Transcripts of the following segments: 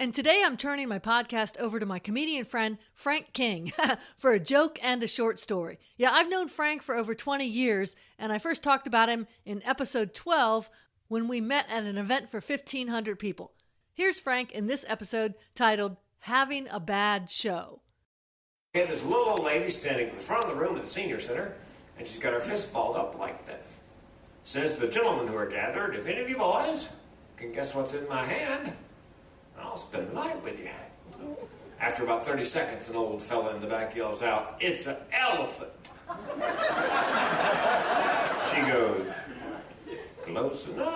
And today I'm turning my podcast over to my comedian friend, Frank King, for a joke and a short story. Yeah, I've known Frank for over 20 years, and I first talked about him in episode 12 when we met at an event for 1,500 people. Here's Frank in this episode titled, Having a Bad Show. We had this little old lady standing in the front of the room at the senior center, and she's got her fist balled up like this. Says to the gentlemen who are gathered, if any of you boys can guess what's in my hand, I'll spend the night with you. After about 30 seconds, an old fella in the back yells out, it's an elephant. She goes, close enough.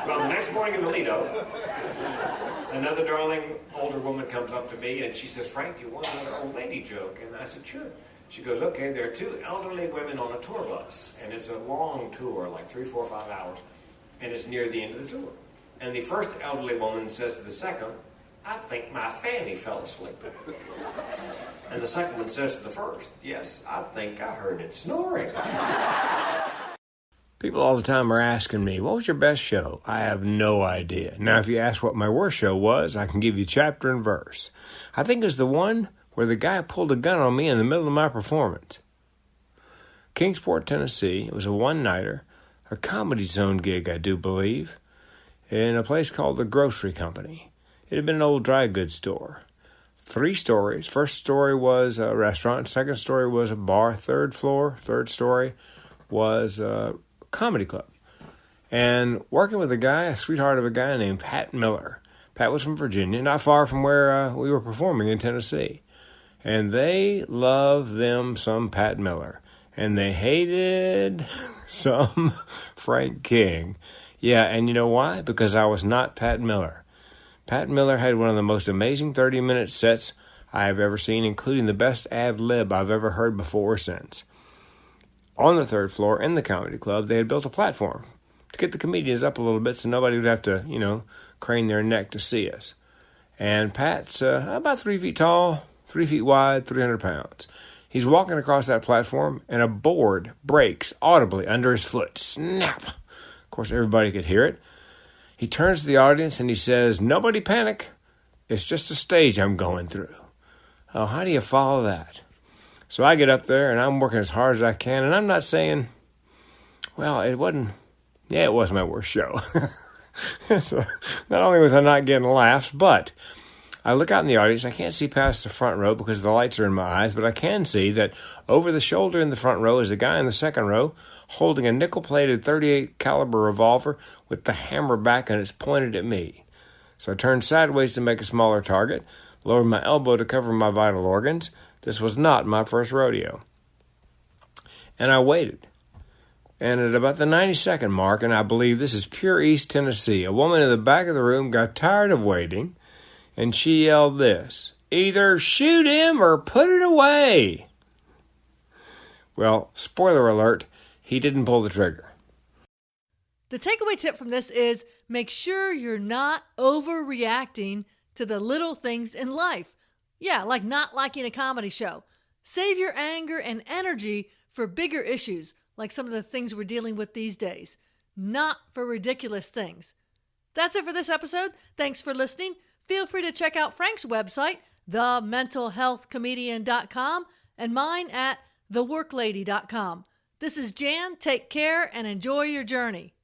Well, the next morning in the Lido, another darling older woman comes up to me and she says, Frank, do you want another old lady joke? And I said, sure. She goes, okay, there are two elderly women on a tour bus, and it's a long tour, like 3, 4, 5 hours, and it's near the end of the tour. And the first elderly woman says to the second, I think my fanny fell asleep. And the second one says to the first, yes, I think I heard it snoring. People all the time are asking me, what was your best show? I have no idea. Now, if you ask what my worst show was, I can give you chapter and verse. I think it was the one where the guy pulled a gun on me in the middle of my performance. Kingsport, Tennessee. It was a one-nighter, a Comedy Zone gig, I do believe, in a place called the Grocery Company. It had been an old dry goods store. 3 stories. First story was a restaurant. Second story was a bar. Third story was a comedy club. And working with a sweetheart of a guy named Pat Miller. Pat was from Virginia, not far from where we were performing in Tennessee. And they loved them some Pat Miller. And they hated some Frank King. Yeah, and you know why? Because I was not Pat Miller. Pat Miller had one of the most amazing 30-minute sets I have ever seen, including the best ad-lib I've ever heard before or since. On the 3rd floor in the comedy club, they had built a platform to get the comedians up a little bit so nobody would have to, crane their neck to see us. And Pat's about 3 feet tall, 3 feet wide, 300 pounds. He's walking across that platform, and a board breaks audibly under his foot. Snap! Of course, everybody could hear it. He turns to the audience, and he says, nobody panic. It's just a stage I'm going through. Oh, how do you follow that? So I get up there, and I'm working as hard as I can, and I'm not saying, it was my worst show. So not only was I not getting laughs, but I look out in the audience. I can't see past the front row because the lights are in my eyes, but I can see that over the shoulder in the front row is a guy in the second row holding a nickel-plated .38 caliber revolver with the hammer back, and it's pointed at me. So I turned sideways to make a smaller target, lowered my elbow to cover my vital organs. This was not my first rodeo. And I waited. And at about the 90-second mark, and I believe this is pure East Tennessee, a woman in the back of the room got tired of waiting, and she yelled this, either shoot him or put it away. Well, spoiler alert, he didn't pull the trigger. The takeaway tip from this is make sure you're not overreacting to the little things in life. Yeah, like not liking a comedy show. Save your anger and energy for bigger issues, like some of the things we're dealing with these days, not for ridiculous things. That's it for this episode. Thanks for listening. Feel free to check out Frank's website, thementalhealthcomedian.com, and mine at theworklady.com. This is Jan. Take care and enjoy your journey.